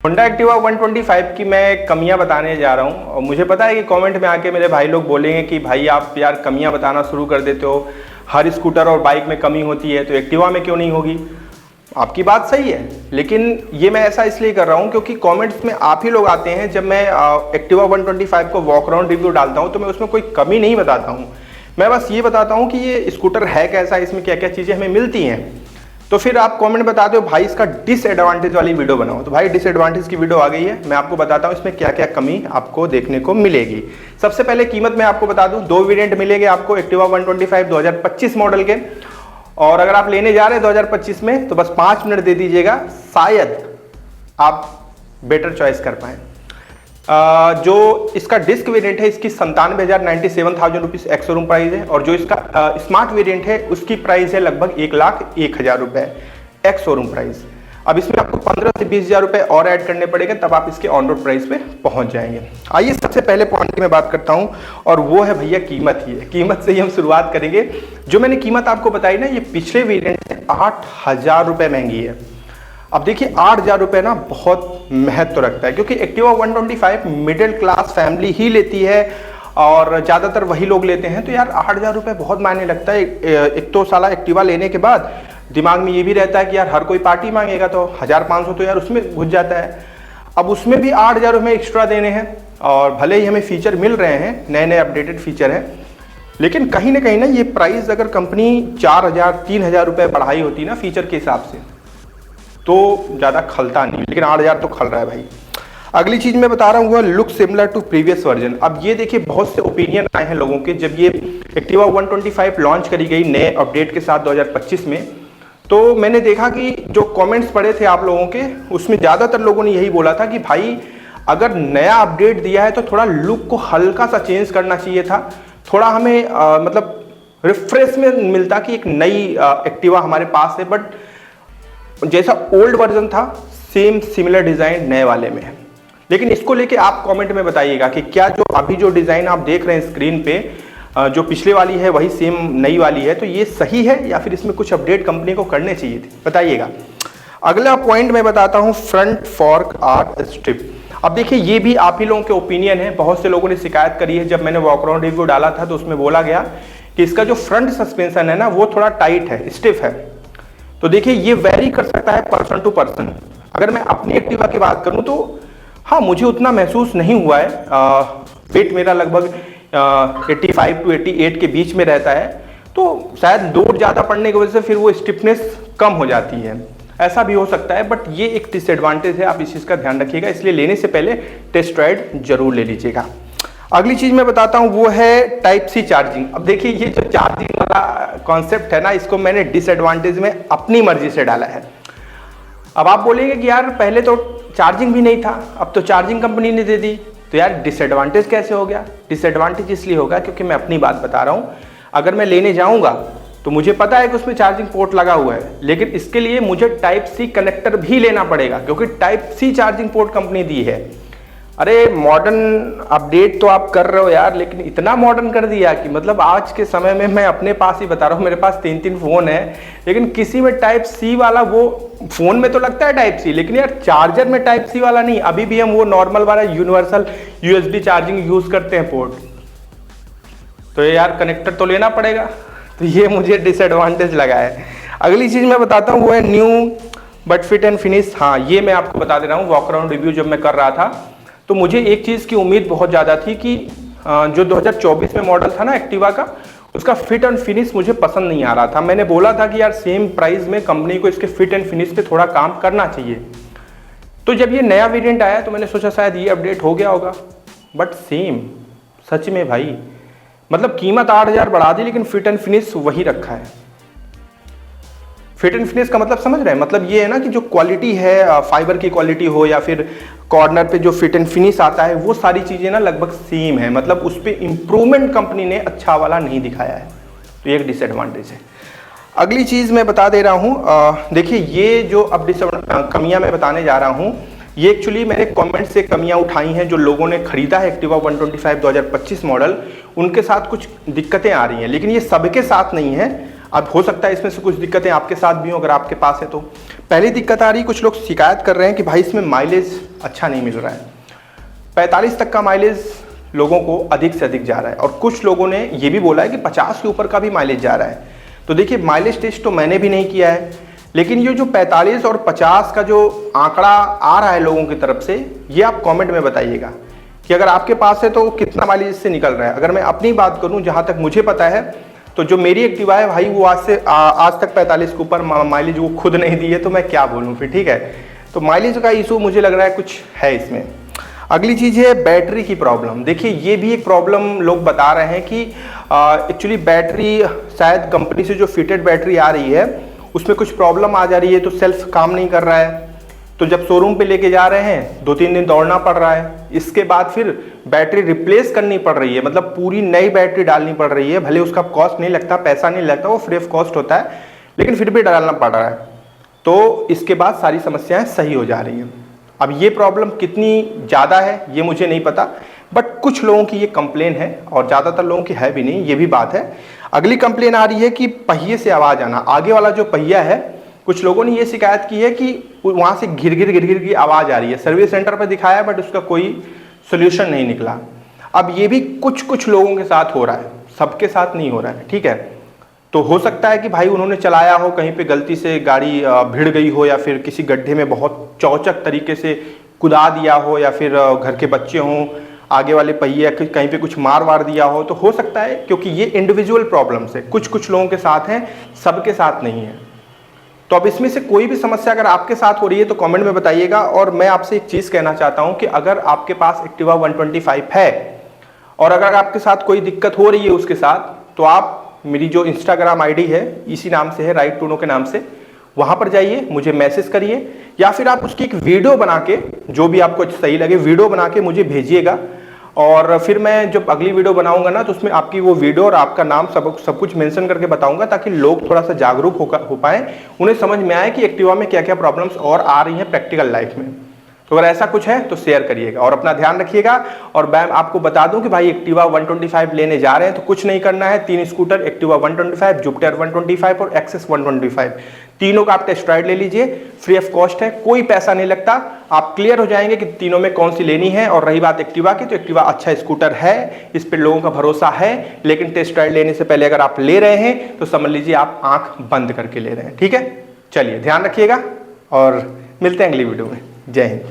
Honda Activa 125 की मैं कमियां बताने जा रहा हूं और मुझे पता है कि कमेंट में आके मेरे भाई लोग बोलेंगे कि भाई आप यार कमियां बताना शुरू कर देते हो, हर स्कूटर और बाइक में कमी होती है तो एक्टिवा में क्यों नहीं होगी। आपकी बात सही है, लेकिन ये मैं ऐसा इसलिए कर रहा हूं क्योंकि कमेंट्स में आप ही लोग आते हैं। जब मैं एक्टिवा 125 को वॉक अराउंड रिव्यू डालता हूं तो मैं उसमें कोई कमी नहीं बताता हूं, मैं बस ये बताता हूं कि ये स्कूटर है कैसा, इसमें क्या क्या चीज़ें हमें मिलती हैं। तो फिर आप कमेंट बताते हो भाई इसका डिसएडवांटेज वाली वीडियो बनाओ, तो भाई डिसएडवांटेज की वीडियो आ गई है। मैं आपको बताता हूँ इसमें क्या क्या कमी आपको देखने को मिलेगी। सबसे पहले कीमत मैं आपको बता दूं, 2 वेरिएंट मिलेंगे आपको एक्टिवा 125 2025 मॉडल के, और अगर आप लेने जा रहे हैं 2025 में तो बस 5 मिनट दे दीजिएगा, शायद आप बेटर चॉइस कर पाएँ। जो इसका डिस्क वेरिएंट है इसकी 97,97,000 रुपीज़ एक्स शोरूम प्राइस है, और जो इसका स्मार्ट वेरिएंट है उसकी प्राइस है लगभग 1,01,000 रुपये एक्स शोरूम प्राइस। अब इसमें आपको 15 से 20,000 रुपये और ऐड करने पड़ेंगे, तब आप इसके ऑन रोड प्राइस पे पहुंच जाएंगे। आइए सबसे पहले पॉइंट की मैं बात करता हूं, और वो है भैया कीमत ही है। कीमत से ही हम शुरुआत करेंगे। जो मैंने कीमत आपको बताई ना, ये पिछले वेरिएंट से 8,000 रुपये महंगी है। अब देखिए 8,000 रुपये ना बहुत महत्व रखता है, क्योंकि एक्टिवा 125 मिडिल क्लास फैमिली ही लेती है और ज़्यादातर वही लोग लेते हैं, तो यार 8,000 रुपये बहुत मायने लगता है। एक तो साला एक्टिवा लेने के बाद दिमाग में ये भी रहता है कि यार हर कोई पार्टी मांगेगा तो 1,500 तो यार उसमें घुस जाता है। अब उसमें भी 8,000 रुपये एक्स्ट्रा देने हैं, और भले ही हमें फीचर मिल रहे हैं, नए नए अपडेटेड फीचर हैं, लेकिन कहीं ना ये प्राइस अगर कंपनी 4,000 3,000 रुपये बढ़ाई होती ना फीचर के हिसाब से तो ज़्यादा खलता नहीं, लेकिन 8,000 तो खल रहा है भाई। अगली चीज़ मैं बता रहा हूँ वो look similar to previous version. अब ये देखिए बहुत से ओपिनियन आए हैं लोगों के, जब ये एक्टिवा 125 लॉन्च करी गई नए अपडेट के साथ 2025 में, तो मैंने देखा कि जो कमेंट्स पड़े थे आप लोगों के, उसमें ज़्यादातर लोगों ने यही बोला था कि भाई अगर नया अपडेट दिया है तो थोड़ा लुक को हल्का सा चेंज करना चाहिए था, थोड़ा हमें मतलब रिफ्रेशमेंट मिलता कि एक नई एक्टिवा हमारे पास है। बट जैसा ओल्ड वर्जन था सेम सिमिलर डिज़ाइन नए वाले में है। लेकिन इसको लेके आप कमेंट में बताइएगा कि क्या जो अभी जो डिज़ाइन आप देख रहे हैं स्क्रीन पे, जो पिछले वाली है वही सेम नई वाली है, तो ये सही है या फिर इसमें कुछ अपडेट कंपनी को करने चाहिए थे, बताइएगा। अगला पॉइंट मैं बताता हूँ फ्रंट फॉर्क आर्क स्ट्रिप। अब देखिए ये भी आप ही लोगों के ओपिनियन है, बहुत से लोगों ने शिकायत करी है। जब मैंने वॉक अराउंड रिव्यू डाला था तो उसमें बोला गया कि इसका जो फ्रंट सस्पेंशन है ना वो थोड़ा टाइट है, स्टिफ है। तो देखिए ये वेरी कर सकता है पर्सन टू पर्सन। अगर मैं अपनी एक्टिवा की बात करूं तो हाँ, मुझे उतना महसूस नहीं हुआ है। वेट मेरा लगभग 85 to 88 के बीच में रहता है, तो शायद लोड ज़्यादा पड़ने की वजह से फिर वो स्टिफनेस कम हो जाती है, ऐसा भी हो सकता है। बट ये एक डिसएडवांटेज है, आप इस चीज़ का ध्यान रखिएगा, इसलिए लेने से पहले टेस्ट राइड जरूर ले लीजिएगा। अगली चीज़ मैं बताता हूँ वो है टाइप सी चार्जिंग। अब देखिए ये जो चार्जिंग वाला कॉन्सेप्ट है ना, इसको मैंने डिसएडवांटेज में अपनी मर्जी से डाला है। अब आप बोलेंगे कि यार पहले तो चार्जिंग भी नहीं था, अब तो चार्जिंग कंपनी ने दे दी, तो यार डिसएडवांटेज कैसे हो गया? डिसएडवांटेज इसलिए होगा क्योंकि मैं अपनी बात बता रहा हूँ। अगर मैं लेने जाऊँगा तो मुझे पता है कि उसमें चार्जिंग पोर्ट लगा हुआ है, लेकिन इसके लिए मुझे टाइप सी कनेक्टर भी लेना पड़ेगा, क्योंकि type C charging port company दी है। अरे मॉडर्न अपडेट तो आप कर रहे हो यार, लेकिन इतना मॉडर्न कर दिया कि मतलब आज के समय में मैं अपने पास ही बता रहा हूँ, मेरे पास 3 फ़ोन है, लेकिन किसी में टाइप सी वाला, वो फ़ोन में तो लगता है टाइप सी, लेकिन यार चार्जर में टाइप सी वाला नहीं। अभी भी हम वो नॉर्मल वाला यूनिवर्सल USB चार्जिंग यूज़ करते हैं पोर्ट, तो यार कनेक्टर तो लेना पड़ेगा। तो ये मुझे डिसएडवांटेज लगा है। अगली चीज़ मैं बताता हूँ वो है new but fit and finish. हाँ, ये मैं आपको बता दे रहा हूँ, वॉक अराउंड रिव्यू जब मैं कर रहा था तो मुझे एक चीज़ की उम्मीद बहुत ज़्यादा थी कि जो 2024 में मॉडल था ना एक्टिवा का, उसका फिट एंड फिनिश मुझे पसंद नहीं आ रहा था। मैंने बोला था कि यार सेम प्राइस में कंपनी को इसके फिट एंड फिनिश पे थोड़ा काम करना चाहिए। तो जब ये नया वेरिएंट आया तो मैंने सोचा शायद ये अपडेट हो गया होगा, बट सेम सच में भाई, मतलब कीमत 8,000 बढ़ा दी लेकिन फिट एंड फिनिश वही रखा है। फिट एंड फिनिश का मतलब समझ रहे हैं? मतलब ये है ना कि जो क्वालिटी है, फाइबर की क्वालिटी हो या फिर कॉर्नर पे जो फिट एंड फिनिश आता है, वो सारी चीज़ें ना लगभग सेम है। मतलब उस पर इम्प्रूवमेंट कंपनी ने अच्छा वाला नहीं दिखाया है, तो ये एक डिसएडवांटेज है। अगली चीज़ मैं बता दे रहा हूँ, देखिए ये जो अब कमियाँ मैं बताने जा रहा हूँ, ये एक्चुअली मैंने कमेंट से कमियाँ उठाई हैं। जो लोगों ने खरीदा है एक्टिवा 125 2025 मॉडल, उनके साथ कुछ दिक्कतें आ रही हैं, लेकिन ये सबके साथ नहीं है। अब हो सकता है इसमें से कुछ दिक्कतें आपके साथ भी हो, अगर आपके पास है तो। पहली दिक्कत आ रही, कुछ लोग शिकायत कर रहे हैं कि भाई इसमें माइलेज अच्छा नहीं मिल रहा है। 45 तक का माइलेज लोगों को अधिक से अधिक जा रहा है और कुछ लोगों ने ये भी बोला है कि 50 के ऊपर का भी माइलेज जा रहा है। तो देखिए, माइलेज टेस्ट तो मैंने भी नहीं किया है, लेकिन ये जो 45 और 50 का जो आंकड़ा आ रहा है लोगों की तरफ से, ये आप कमेंट में बताइएगा कि अगर आपके पास है तो कितना माइलेज इससे निकल रहा है। अगर मैं अपनी बात करूं, जहां तक मुझे पता है, तो जो मेरी एक्टिवा है भाई, वो आज तक 45 के ऊपर माइलेज वो खुद नहीं दी है, तो मैं क्या बोलूँ फिर। ठीक है, तो माइलेज का इशू मुझे लग रहा है कुछ है इसमें। अगली चीज़ है बैटरी की प्रॉब्लम। देखिए, ये भी एक प्रॉब्लम लोग बता रहे हैं कि एक्चुअली बैटरी शायद कंपनी से जो फिटेड बैटरी आ रही है उसमें कुछ प्रॉब्लम आ जा रही है, तो सेल्फ काम नहीं कर रहा है। तो जब शोरूम पे लेके जा रहे हैं 2-3 दिन दौड़ना पड़ रहा है, इसके बाद फिर बैटरी रिप्लेस करनी पड़ रही है, मतलब पूरी नई बैटरी डालनी पड़ रही है। भले उसका कॉस्ट नहीं लगता, पैसा नहीं लगता, वो फ्री ऑफ कॉस्ट होता है, लेकिन फिर भी डालना पड़ रहा है। तो इसके बाद सारी समस्याएं सही हो जा रही हैं। अब ये प्रॉब्लम कितनी ज़्यादा है ये मुझे नहीं पता, बट कुछ लोगों की ये कंप्लेन है और ज़्यादातर लोगों की है भी नहीं, ये भी बात है। अगली कंप्लेन आ रही है कि पहिए से आवाज़ आना। आगे वाला जो पहिया है, कुछ लोगों ने ये शिकायत की है कि वहाँ से घिर घिर की आवाज़ आ रही है। सर्विस सेंटर पर दिखाया बट उसका कोई सोल्यूशन नहीं निकला। अब ये भी कुछ लोगों के साथ हो रहा है, सबके साथ नहीं हो रहा है। ठीक है, तो हो सकता है कि भाई उन्होंने चलाया हो, कहीं पे गलती से गाड़ी भिड़ गई हो, या फिर किसी गड्ढे में बहुत चौचक तरीके से कुदा दिया हो, या फिर घर के बच्चे हों, आगे वाले पहिए कहीं पे कुछ मार दिया हो, तो हो सकता है। क्योंकि ये इंडिविजुअल प्रॉब्लम्स है, कुछ लोगों के साथ हैं, सबके साथ नहीं है। तो अब इसमें से कोई भी समस्या अगर आपके साथ हो रही है तो कमेंट में बताइएगा। और मैं आपसे एक चीज़ कहना चाहता हूं कि अगर आपके पास एक्टिवा 125 है और अगर आपके साथ कोई दिक्कत हो रही है उसके साथ, तो आप मेरी जो इंस्टाग्राम आईडी है, इसी नाम से है, राइड टू नो के नाम से, वहां पर जाइए, मुझे मैसेज करिए, या फिर आप उसकी एक वीडियो बना के, जो भी आपको सही लगे, वीडियो बना के मुझे भेजिएगा। और फिर मैं जब अगली वीडियो बनाऊंगा ना, तो उसमें आपकी वो वीडियो और आपका नाम सब कुछ मेंशन करके बताऊंगा, ताकि लोग थोड़ा सा जागरूक हो पाए, उन्हें समझ में आए कि एक्टिवा में क्या क्या प्रॉब्लम्स और आ रही हैं प्रैक्टिकल लाइफ में। तो अगर ऐसा कुछ है तो शेयर करिएगा और अपना ध्यान रखिएगा। और मैं आपको बता दूं कि भाई एक्टिवा 125 लेने जा रहे हैं तो कुछ नहीं करना है। 3 स्कूटर, एक्टिवा 125, जुपिटर 125 और एक्सेस 125, तीनों का आप टेस्ट राइड ले लीजिए, फ्री ऑफ कॉस्ट है, कोई पैसा नहीं लगता। आप क्लियर हो जाएंगे कि तीनों में कौन सी लेनी है। और रही बात एक्टिवा की, तो एक्टिवा अच्छा स्कूटर है, इस पर लोगों का भरोसा है, लेकिन टेस्ट राइड लेने से पहले अगर आप ले रहे हैं तो समझ लीजिए आप आंख बंद करके ले रहे हैं। ठीक है, चलिए ध्यान रखिएगा और मिलते हैं अगली वीडियो में। जय हिंद।